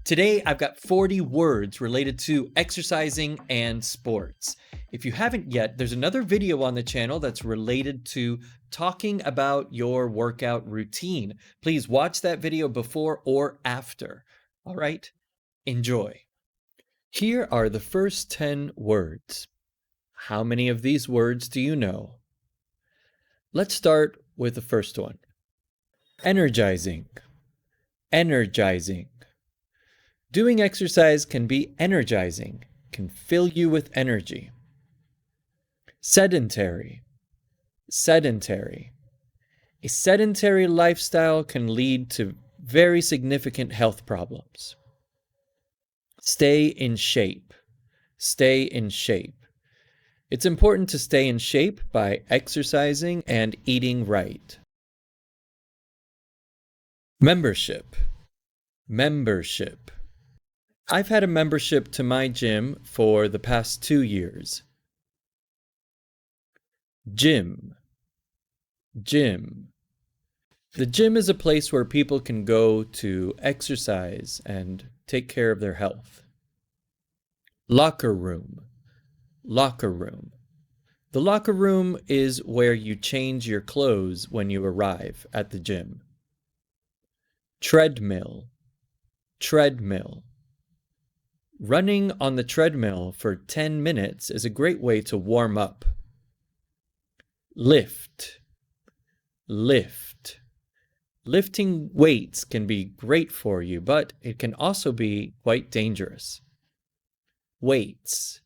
Today, I've got 40 words related to exercising and sports. If you haven't yet, there's another video on the channel that's related to talking about your workout routine. Please watch that video before or after. All right, enjoy. Here are the first 10 words. How many of these words do you know? Let's start with the first one. Energizing. Energizing. Doing exercise can be energizing, can fill you with energy. Sedentary. Sedentary. A sedentary lifestyle can lead to very significant health problems. Stay in shape. Stay in shape. It's important to stay in shape by exercising and eating right. Membership. Membership. I've had a membership to my gym for the past 2 years. Gym. Gym. The gym is a place where people can go to exercise and take care of their health. Locker room. Locker room. The locker room is where you change your clothes when you arrive at the gym. Treadmill. Treadmill. Running on the treadmill for 10 minutes is a great way to warm up. Lift. Lift. Lifting weights can be great for you, but it can also be quite dangerous. Weights.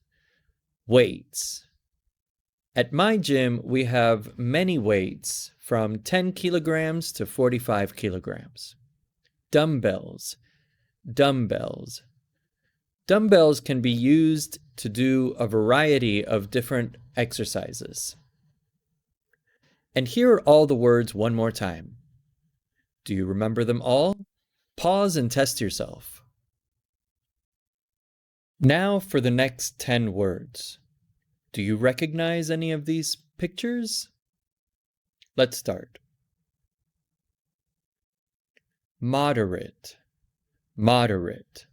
Weights. At my gym, we have many weights from 10 kilograms to 45 kilograms. Dumbbells. Dumbbells. Dumbbells can be used to do a variety of different exercises. And here are all the words one more time. Do you remember them all? Pause and test yourself. Now for the next 10 words. Do you recognize any of these pictures? Let's start. Moderate. Moderate.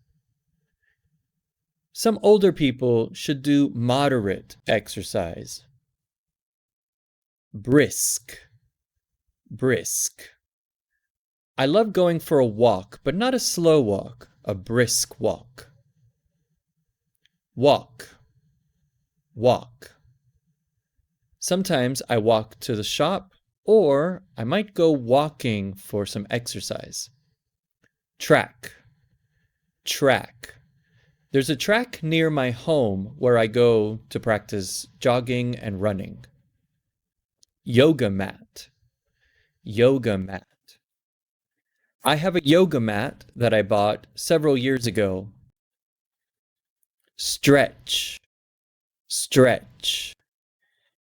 Some older people should do moderate exercise. Brisk. Brisk. I love going for a walk, but not a slow walk, a brisk walk. Walk. Walk. Sometimes I walk to the shop, or I might go walking for some exercise. Track. Track. There's a track near my home where I go to practice jogging and running. Yoga mat. Yoga mat. I have a yoga mat that I bought several years ago. Stretch. Stretch.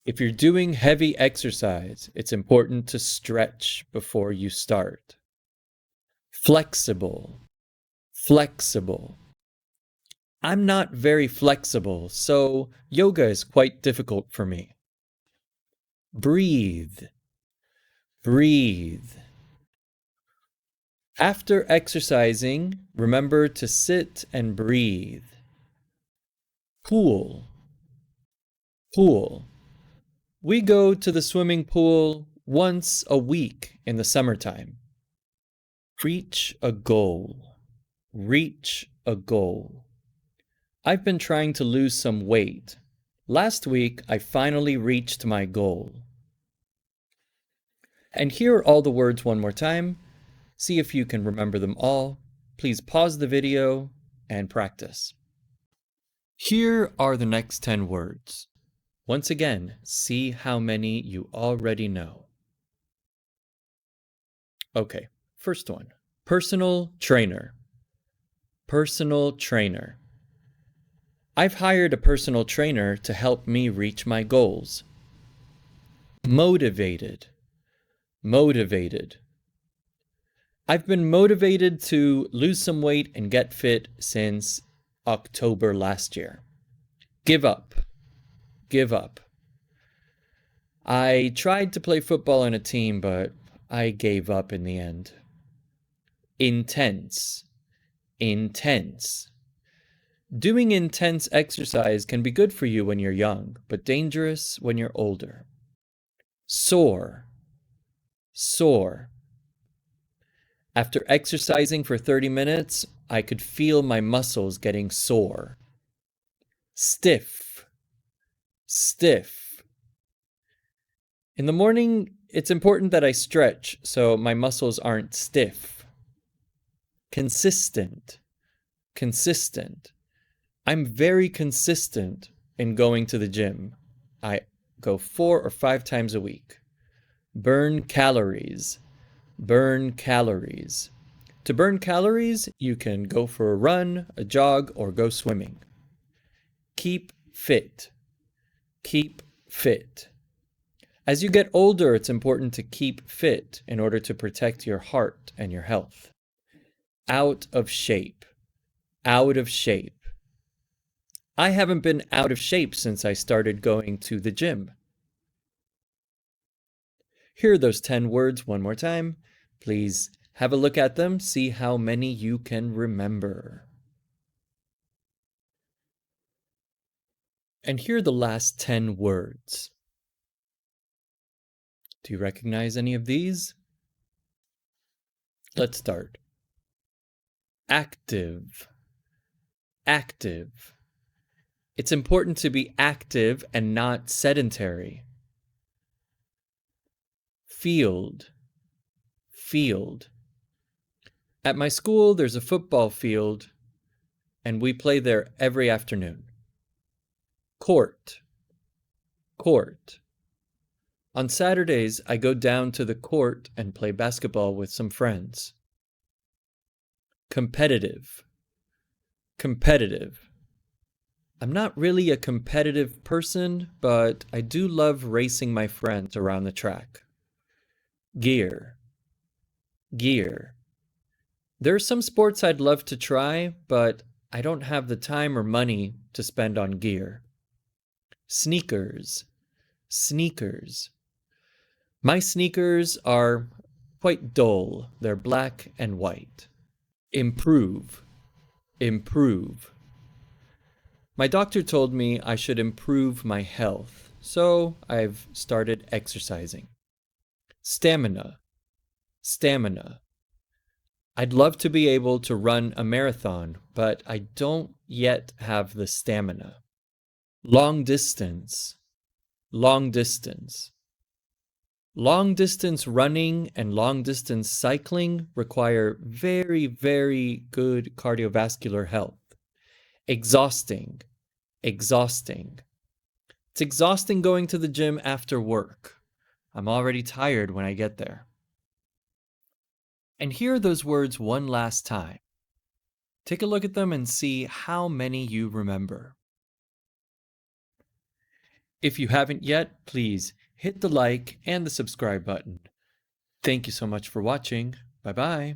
If you're doing heavy exercise, it's important to stretch before you start. Flexible. Flexible. I'm not very flexible, so yoga is quite difficult for me. Breathe. Breathe. After exercising, remember to sit and breathe. Pool. Pool. We go to the swimming pool once a week in the summertime. Reach a goal. Reach a goal. I've been trying to lose some weight. Last week, I finally reached my goal. And here are all the words one more time. See if you can remember them all. Please pause the video and practice. Here are the next 10 words. Once again, see how many you already know. Okay, first one. Personal trainer. Personal trainer. I've hired a personal trainer to help me reach my goals. Motivated. Motivated. I've been motivated to lose some weight and get fit since October last year. Give up. Give up. I tried to play football on a team, but I gave up in the end. Intense. Intense. Doing intense exercise can be good for you when you're young, but dangerous when you're older. Sore. Sore. After exercising for 30 minutes, I could feel my muscles getting sore. Stiff. Stiff. In the morning, it's important that I stretch so my muscles aren't stiff. Consistent. Consistent. I'm very consistent in going to the gym. I go 4 or 5 times a week. Burn calories. Burn calories. To burn calories, you can go for a run, a jog, or go swimming. Keep fit. Keep fit. As you get older, it's important to keep fit in order to protect your heart and your health. Out of shape. Out of shape. I haven't been out of shape since I started going to the gym. Here are those 10 words one more time. Please have a look at them, see how many you can remember. And here are the last 10 words. Do you recognize any of these? Let's start. Active. Active. It's important to be active and not sedentary. Field. Field. At my school, there's a football field, and we play there every afternoon. Court. Court. On Saturdays, I go down to the court and play basketball with some friends. Competitive. Competitive. I'm not really a competitive person, but I do love racing my friends around the track. Gear. Gear. There are some sports I'd love to try, but I don't have the time or money to spend on gear. Sneakers. Sneakers. My sneakers are quite dull. They're black and white. Improve. Improve. My doctor told me I should improve my health, so I've started exercising. Stamina. Stamina. I'd love to be able to run a marathon, but I don't yet have the stamina. Long distance. Long distance. Long distance running and long distance cycling require very, very good cardiovascular health. Exhausting. Exhausting. It's exhausting going to the gym after work. I'm already tired when I get there. And hear those words one last time. Take a look at them and see how many you remember. If you haven't yet, please hit the like and the subscribe button. Thank you so much for watching. Bye-bye.